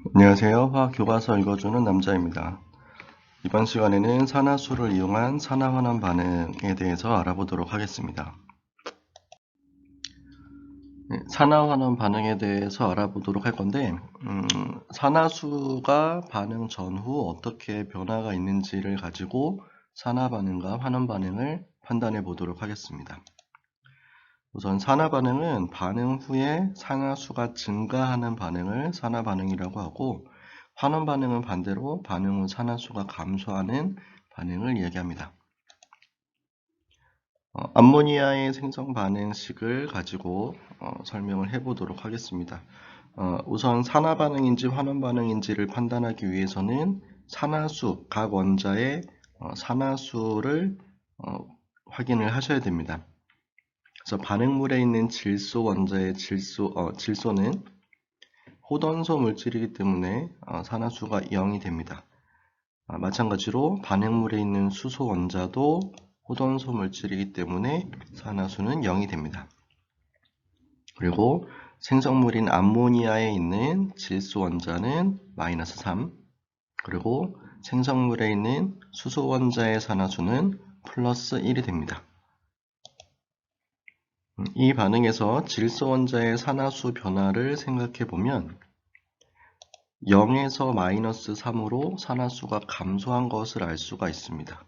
안녕하세요. 화학 교과서 읽어주는 남자입니다. 이번 시간에는 산화수를 이용한 산화환원 반응에 대해서 알아보도록 하겠습니다. 산화환원 반응에 대해서 알아보도록 할 건데, 산화수가 반응 전후 어떻게 변화가 있는지를 가지고 산화 반응과 환원 반응을 판단해 보도록 하겠습니다. 우선 산화 반응은 반응 후에 산화수가 증가하는 반응을 산화 반응이라고 하고, 환원 반응은 반대로 반응 후 산화수가 감소하는 반응을 이야기합니다. 암모니아의 생성 반응식을 가지고 설명을 해보도록 하겠습니다. 우선 산화 반응인지 환원 반응인지를 판단하기 위해서는 산화수, 각 원자의 산화수를 확인을 하셔야 됩니다. 그래서 반응물에 있는 질소 원자의 질소는 호던소 물질이기 때문에 산화수가 0이 됩니다. 마찬가지로 반응물에 있는 수소 원자도 호던소 물질이기 때문에 산화수는 0이 됩니다. 그리고 생성물인 암모니아에 있는 질소 원자는 마이너스 3, 그리고 생성물에 있는 수소 원자의 산화수는 플러스 1이 됩니다. 이 반응에서 질소 원자의 산화수 변화를 생각해 보면 0에서 마이너스 3으로 산화수가 감소한 것을 알 수가 있습니다.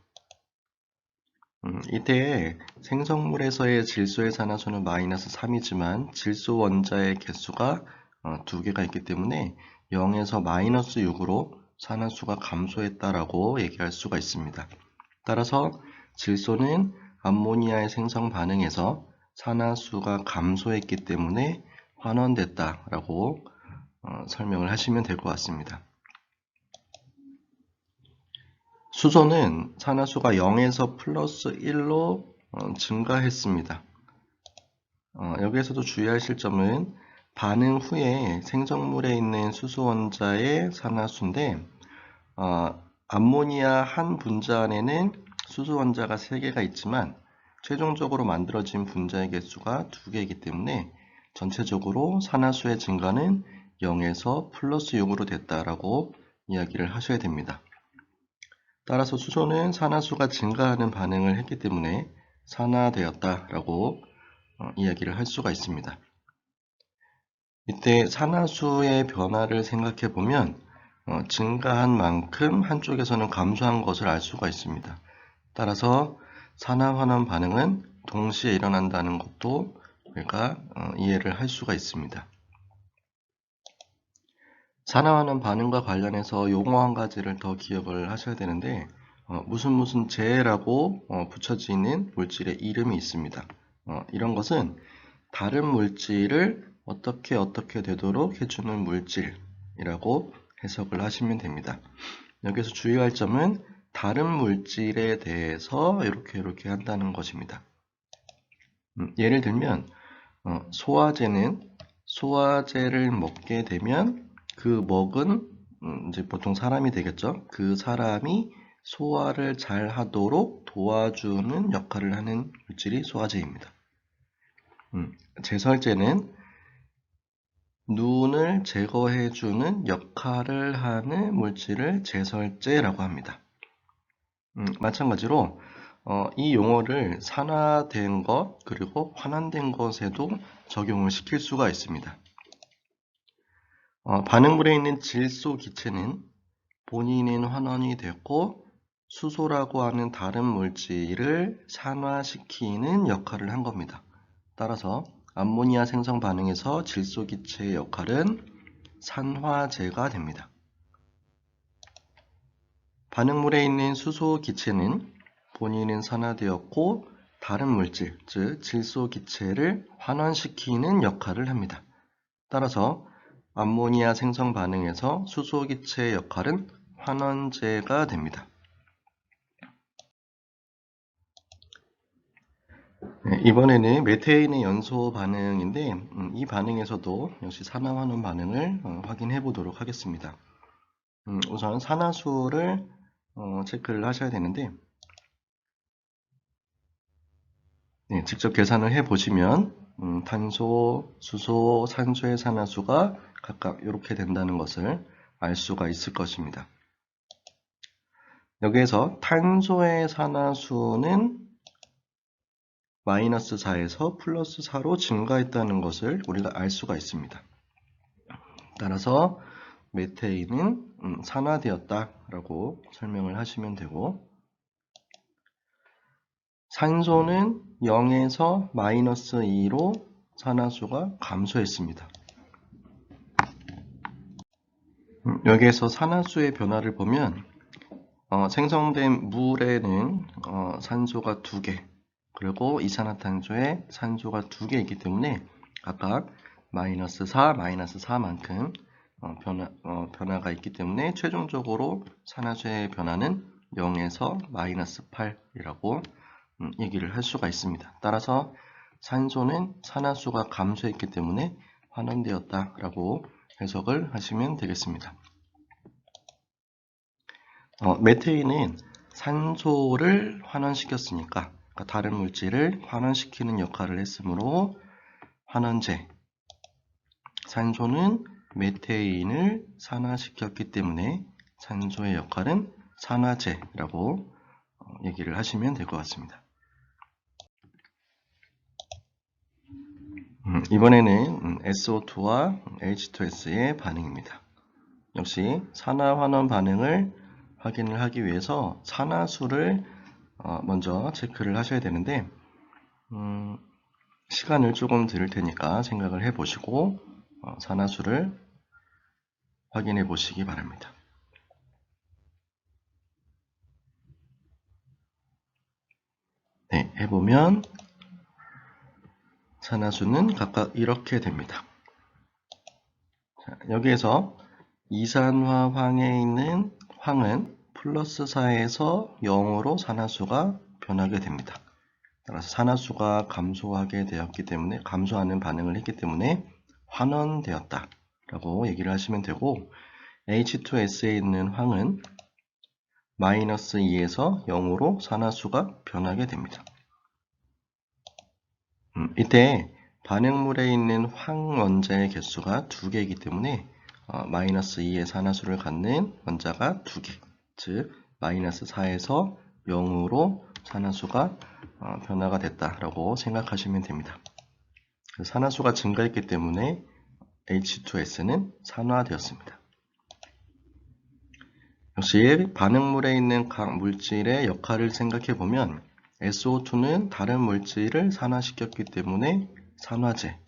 이때 생성물에서의 질소의 산화수는 마이너스 3이지만 질소 원자의 개수가 2개가 있기 때문에 0에서 마이너스 6으로 산화수가 감소했다라고 얘기할 수가 있습니다. 따라서 질소는 암모니아의 생성 반응에서 산화수가 감소했기 때문에 환원됐다라고 설명을 하시면 될 것 같습니다. 수소는 산화수가 0에서 플러스 1로 증가했습니다. 여기에서도 주의하실 점은 반응 후에 생성물에 있는 수소 원자의 산화수인데 암모니아 한 분자 안에는 수소 원자가 3개가 있지만 최종적으로 만들어진 분자의 개수가 2개이기 때문에 전체적으로 산화수의 증가는 0에서 플러스 6으로 됐다라고 이야기를 하셔야 됩니다. 따라서 수소는 산화수가 증가하는 반응을 했기 때문에 산화되었다라고 이야기를 할 수가 있습니다. 이때 산화수의 변화를 생각해 보면 증가한 만큼 한쪽에서는 감소한 것을 알 수가 있습니다. 따라서 산화환원 반응은 동시에 일어난다는 것도 우리가 이해를 할 수가 있습니다. 산화환원 반응과 관련해서 용어 한 가지를 더 기억을 하셔야 되는데 무슨 재라고 붙여지는 물질의 이름이 있습니다. 이런 것은 다른 물질을 어떻게 되도록 해주는 물질이라고 해석을 하시면 됩니다. 여기서 주의할 점은 다른 물질에 대해서 이렇게 한다는 것입니다. 예를 들면 소화제는 소화제를 먹게 되면 그 먹은 이제 보통 사람이 되겠죠. 그 사람이 소화를 잘 하도록 도와주는 역할을 하는 물질이 소화제입니다. 제설제는 눈을 제거해주는 역할을 하는 물질을 제설제라고 합니다. 마찬가지로 이 용어를 산화된 것 그리고 환원된 것에도 적용을 시킬 수가 있습니다. 반응물에 있는 질소 기체는 본인은 환원이 됐고 수소라고 하는 다른 물질을 산화시키는 역할을 한 겁니다. 따라서 암모니아 생성 반응에서 질소 기체의 역할은 산화제가 됩니다. 반응물에 있는 수소 기체는 본인은 산화되었고 다른 물질, 즉 질소 기체를 환원시키는 역할을 합니다. 따라서 암모니아 생성 반응에서 수소 기체의 역할은 환원제가 됩니다. 이번에는 메테인의 연소 반응인데 이 반응에서도 역시 산화환원 반응을 확인해 보도록 하겠습니다. 우선 산화수를 체크를 하셔야 되는데 직접 계산을 해 보시면 탄소, 수소, 산소의 산화수가 각각 이렇게 된다는 것을 알 수가 있을 것입니다. 여기에서 탄소의 산화수는 마이너스 4에서 플러스 4로 증가했다는 것을 우리가 알 수가 있습니다. 따라서 메테인은 산화되었다라고 설명을 하시면 되고, 산소는 0에서 마이너스 2로 산화수가 감소했습니다. 여기에서 산화수의 변화를 보면 생성된 물에는 산소가 2개, 그리고 이산화탄소에 산소가 2개 있기 때문에 각각 마이너스 4, 마이너스 4만큼 변화가 있기 때문에 최종적으로 산화수의 변화는 0에서 마이너스 8이라고 얘기를 할 수가 있습니다. 따라서 산소는 산화수가 감소했기 때문에 환원되었다라고 해석을 하시면 되겠습니다. 메테인은 산소를 환원시켰으니까, 그러니까 다른 물질을 환원시키는 역할을 했으므로 환원제, 산소는 메테인을 산화시켰기 때문에 산소의 역할은 산화제라고 얘기를 하시면 될 것 같습니다. 이번에는 SO2와 H2S의 반응입니다. 역시 산화환원 반응을 확인을 하기 위해서 산화수를 먼저 체크를 하셔야 되는데, 시간을 조금 드릴 테니까 생각을 해 보시고 산화수를 확인해 보시기 바랍니다. 네, 해보면 산화수는 각각 이렇게 됩니다. 자, 여기에서 이산화황에 있는 황은 플러스 4에서 0으로 산화수가 변하게 됩니다. 따라서 산화수가 감소하게 되었기 때문에, 감소하는 반응을 했기 때문에 환원되었다 라고 얘기를 하시면 되고, H2S에 있는 황은 마이너스 2에서 0으로 산화수가 변하게 됩니다. 이때 반응물에 있는 황 원자의 개수가 2개이기 때문에 마이너스 2의 산화수를 갖는 원자가 2개, 즉 마이너스 4에서 0으로 산화수가 변화가 됐다라고 생각하시면 됩니다. 산화수가 증가했기 때문에 H2S는 산화되었습니다. 역시 반응물에 있는 각 물질의 역할을 생각해 보면 SO2는 다른 물질을 산화시켰기 때문에 산화제,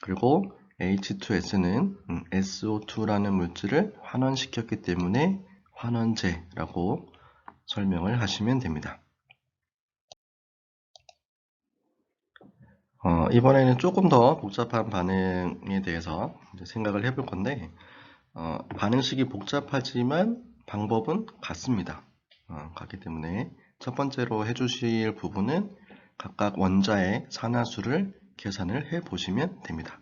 그리고 H2S는 SO2라는 물질을 환원시켰기 때문에 환원제라고 설명을 하시면 됩니다. 이번에는 조금 더 복잡한 반응에 대해서 생각을 해볼 건데, 반응식이 복잡하지만 방법은 같습니다. 같기 때문에 첫 번째로 해주실 부분은 각각 원자의 산화수를 계산을 해 보시면 됩니다.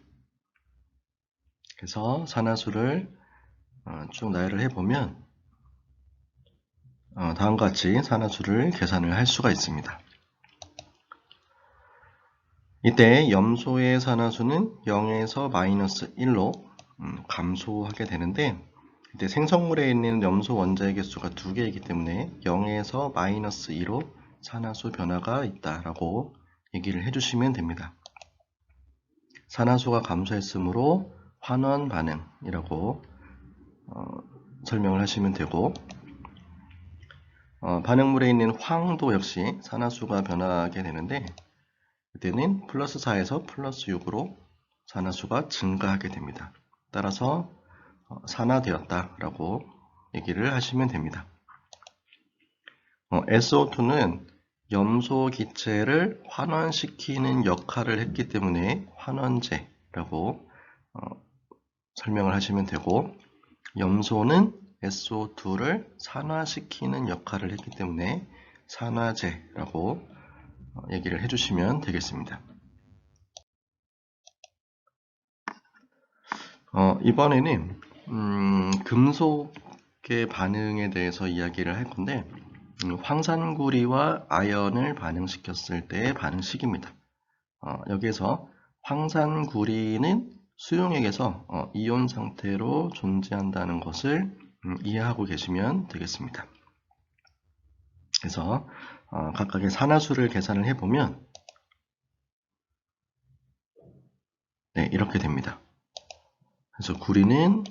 그래서 산화수를 쭉 나열을 해보면 다음과 같이 산화수를 계산을 할 수가 있습니다. 이때 염소의 산화수는 0에서 마이너스 1로 감소하게 되는데, 이때 생성물에 있는 염소 원자의 개수가 2개이기 때문에 0에서 마이너스 2로 산화수 변화가 있다라고 얘기를 해주시면 됩니다. 산화수가 감소했으므로 환원 반응이라고 설명을 하시면 되고, 반응물에 있는 황도 역시 산화수가 변하게 되는데, 그때는 플러스 4에서 플러스 6으로 산화수가 증가하게 됩니다. 따라서 산화되었다라고 얘기를 하시면 됩니다. SO2는 염소 기체를 환원시키는 역할을 했기 때문에 환원제라고 설명을 하시면 되고, 염소는 SO2를 산화시키는 역할을 했기 때문에 산화제라고 얘기를 해주시면 되겠습니다. 이번에는 금속의 반응에 대해서 이야기를 할 건데, 황산구리와 아연을 반응시켰을 때의 반응식입니다. 여기에서 황산구리는 수용액에서 이온 상태로 존재한다는 것을 이해하고 계시면 되겠습니다. 그래서 각각의 산화수를 계산을 해보면 네, 이렇게 됩니다. 그래서 구리는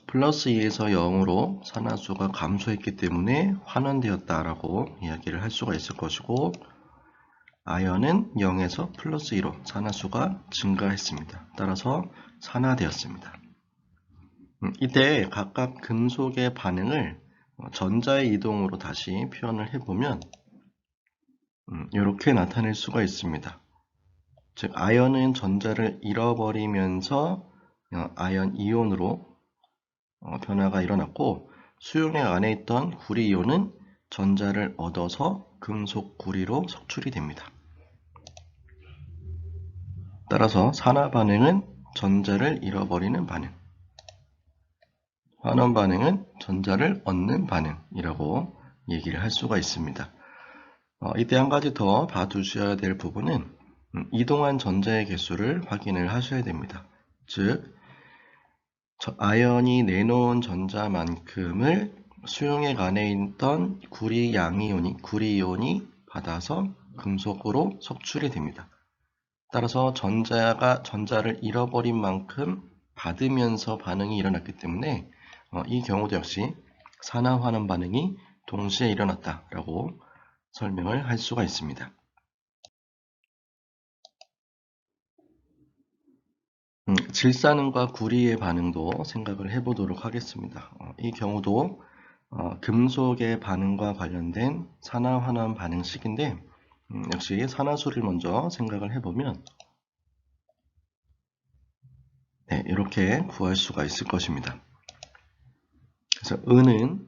플러스 2에서 0으로 산화수가 감소했기 때문에 환원되었다라고 이야기를 할 수가 있을 것이고, 아연은 0에서 플러스 2로 산화수가 증가했습니다. 따라서 산화되었습니다. 이때 각각 금속의 반응을 전자의 이동으로 다시 표현을 해보면 이렇게 나타낼 수가 있습니다. 즉 아연은 전자를 잃어버리면서 아연 이온으로 변화가 일어났고, 수용액 안에 있던 구리 이온은 전자를 얻어서 금속 구리로 석출이 됩니다. 따라서 산화 반응은 전자를 잃어버리는 반응, 환원 반응은 전자를 얻는 반응이라고 얘기를 할 수가 있습니다. 이때 한 가지 더 봐두셔야 될 부분은 이동한 전자의 개수를 확인을 하셔야 됩니다. 즉 아연이 내놓은 전자만큼을 수용액 안에 있던 구리 이온이 받아서 금속으로 석출이 됩니다. 따라서 전자를 잃어버린 만큼 받으면서 반응이 일어났기 때문에 이 경우도 역시 산화환원 반응이 동시에 일어났다라고 설명을 할 수가 있습니다. 질산음과 구리의 반응도 생각을 해보도록 하겠습니다. 이 경우도 금속의 반응과 관련된 산화환원 반응식인데 역시 산화수를 먼저 생각을 해보면 네, 이렇게 구할 수가 있을 것입니다. 그래서 은은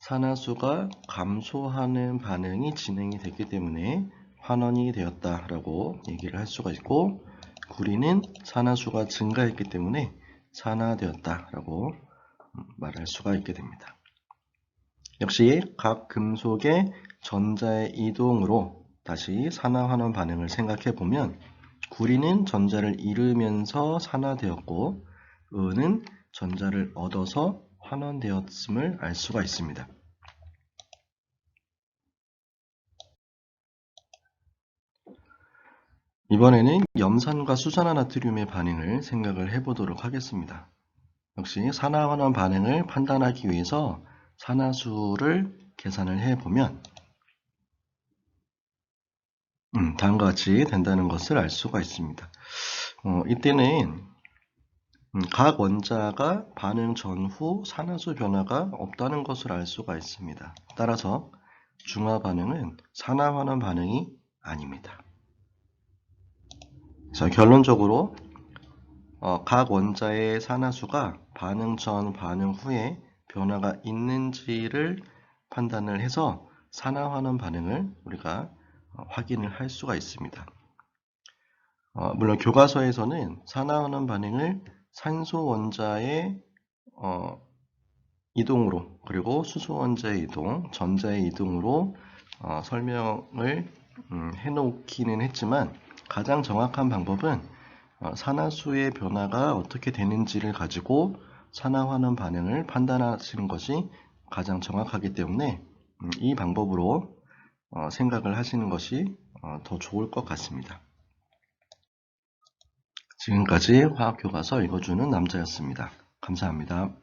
산화수가 감소하는 반응이 진행이 됐기 때문에 환원이 되었다라고 얘기를 할 수가 있고, 구리는 산화수가 증가했기 때문에 산화되었다라고 말할 수가 있게 됩니다. 역시 각 금속의 전자의 이동으로 다시 산화환원 반응을 생각해 보면 구리는 전자를 잃으면서 산화되었고 은은 전자를 얻어서 환원되었음을 알 수가 있습니다. 이번에는 염산과 수산화나트륨의 반응을 생각을 해보도록 하겠습니다. 역시 산화환원 반응을 판단하기 위해서 산화수를 계산을 해보면 다음과 같이 된다는 것을 알 수가 있습니다. 이때는 각 원자가 반응 전후 산화수 변화가 없다는 것을 알 수가 있습니다. 따라서 중화 반응은 산화환원 반응이 아닙니다. 자, 결론적으로 각 원자의 산화수가 반응 전, 반응 후에 변화가 있는지를 판단을 해서 산화환원 반응을 우리가 확인을 할 수가 있습니다. 물론 교과서에서는 산화환원 반응을 산소 원자의 이동으로 그리고 수소 원자의 이동, 전자의 이동으로 설명을 해놓기는 했지만 가장 정확한 방법은 산화수의 변화가 어떻게 되는지를 가지고 산화환원 반응을 판단하시는 것이 가장 정확하기 때문에 이 방법으로 생각을 하시는 것이 더 좋을 것 같습니다. 지금까지 화학교과서 읽어주는 남자였습니다. 감사합니다.